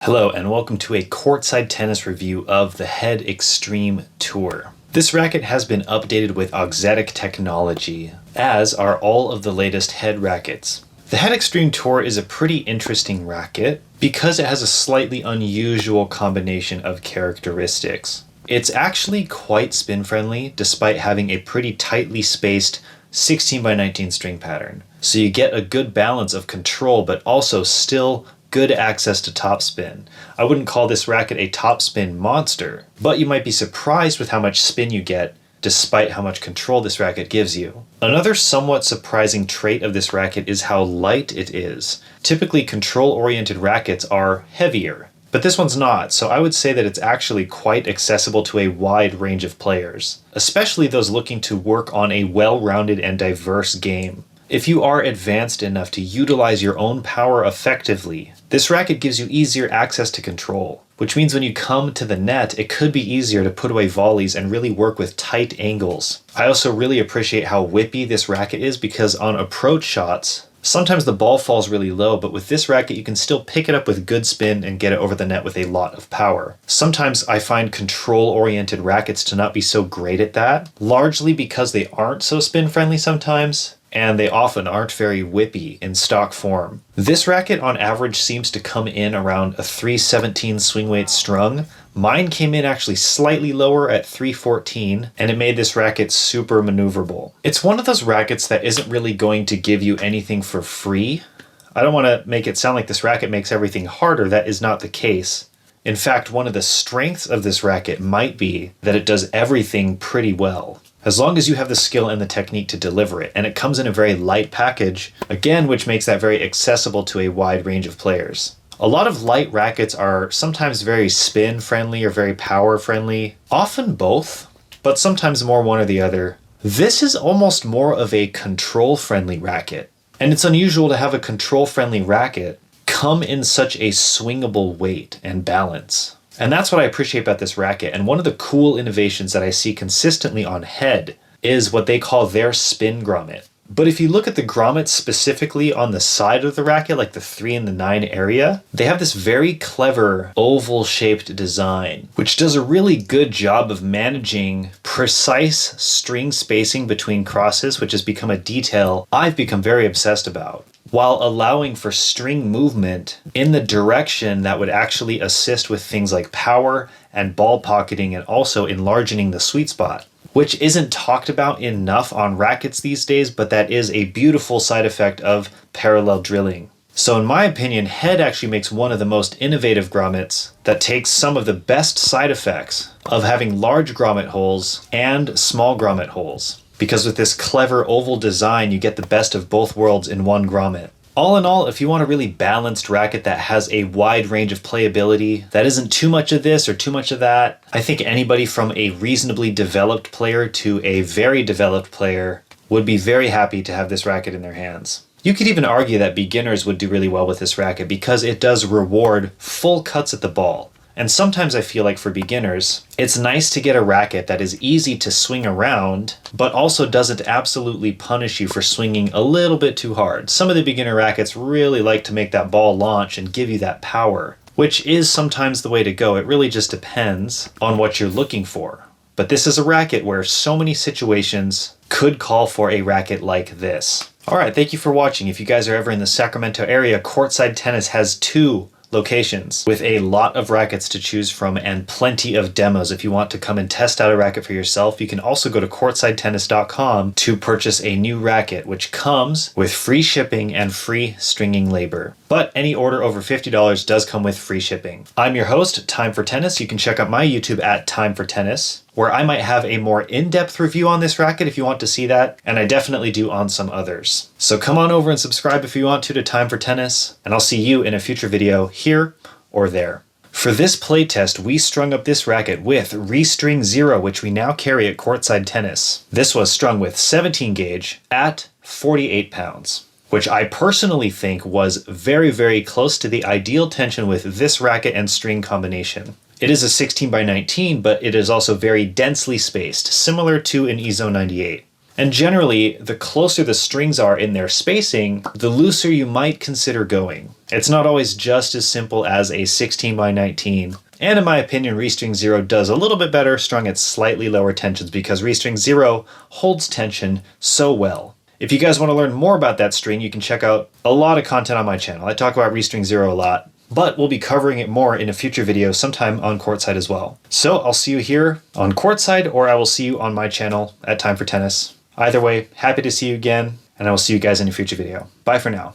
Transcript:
Hello and welcome to a courtside tennis review of the Head Extreme Tour. This racket has been updated with auxetic technology, as are all of the latest head rackets. The Head Extreme Tour is a pretty interesting racket because it has a slightly unusual combination of characteristics. It's actually quite spin friendly despite having a pretty tightly spaced 16 by 19 string pattern. So you get a good balance of control but also still good access to topspin. I wouldn't call this racket a topspin monster, but you might be surprised with how much spin you get despite how much control this racket gives you. Another somewhat surprising trait of this racket is how light it is. Typically control-oriented rackets are heavier, but this one's not, so I would say that it's actually quite accessible to a wide range of players, especially those looking to work on a well-rounded and diverse game. If you are advanced enough to utilize your own power effectively, this racket gives you easier access to control, which means when you come to the net, it could be easier to put away volleys and really work with tight angles. I also really appreciate how whippy this racket is because on approach shots, sometimes the ball falls really low, but with this racket you can still pick it up with good spin and get it over the net with a lot of power. Sometimes I find control-oriented rackets to not be so great at that, largely because they aren't so spin-friendly sometimes, and they often aren't very whippy in stock form. This racket on average seems to come in around a 317 swing weight strung. Mine came in actually slightly lower at 314, and it made this racket super maneuverable. It's one of those rackets that isn't really going to give you anything for free. I don't want to make it sound like this racket makes everything harder. That is not the case. In fact, one of the strengths of this racket might be that it does everything pretty well, as long as you have the skill and the technique to deliver it. And it comes in a very light package, again, which makes that very accessible to a wide range of players. A lot of light rackets are sometimes very spin friendly or very power friendly, often both, but sometimes more one or the other. This is almost more of a control friendly racket. And it's unusual to have a control friendly racket come in such a swingable weight and balance. And that's what I appreciate about this racket. And one of the cool innovations that I see consistently on Head is what they call their spin grommet. But if you look at the grommets specifically on the side of the racket, like the 3 and the 9 area, they have this very clever oval-shaped design, which does a really good job of managing precise string spacing between crosses, which has become a detail I've become very obsessed about, while allowing for string movement in the direction that would actually assist with things like power and ball pocketing and also enlarging the sweet spot, which isn't talked about enough on rackets these days, but that is a beautiful side effect of parallel drilling. So in my opinion, Head actually makes one of the most innovative grommets that takes some of the best side effects of having large grommet holes and small grommet holes. Because with this clever oval design, you get the best of both worlds in one grommet. All in all, if you want a really balanced racket that has a wide range of playability, that isn't too much of this or too much of that, I think anybody from a reasonably developed player to a very developed player would be very happy to have this racket in their hands. You could even argue that beginners would do really well with this racket because it does reward full cuts at the ball. And sometimes I feel like for beginners, it's nice to get a racket that is easy to swing around, but also doesn't absolutely punish you for swinging a little bit too hard. Some of the beginner rackets really like to make that ball launch and give you that power, which is sometimes the way to go. It really just depends on what you're looking for. But this is a racket where so many situations could call for a racket like this. All right, thank you for watching. If you guys are ever in the Sacramento area, Courtside Tennis has 2 locations with a lot of rackets to choose from and plenty of demos. If you want to come and test out a racket for yourself, you can also go to courtsidetennis.com to purchase a new racket, which comes with free shipping and free stringing labor. But any order over $50 does come with free shipping. I'm your host, Time for Tennis. You can check out my YouTube at Time for Tennis, where I might have a more in-depth review on this racket if you want to see that, and I definitely do on some others. So come on over and subscribe if you want to Time for Tennis, and I'll see you in a future video here or there. For this playtest, we strung up this racket with Restring 0, which we now carry at Courtside Tennis. This was strung with 17 gauge at 48 pounds, which I personally think was very, very close to the ideal tension with this racket and string combination. It is a 16 by 19, but it is also very densely spaced, similar to an EZO 98. And generally, the closer the strings are in their spacing, the looser you might consider going. It's not always just as simple as a 16 by 19. And in my opinion, restring 0 does a little bit better strung at slightly lower tensions because restring 0 holds tension so well. If you guys want to learn more about that string, you can check out a lot of content on my channel. I talk about restring 0 a lot, but we'll be covering it more in a future video sometime on Courtside as well. So I'll see you here on Courtside, or I will see you on my channel at Time for Tennis. Either way, happy to see you again, and I will see you guys in a future video. Bye for now.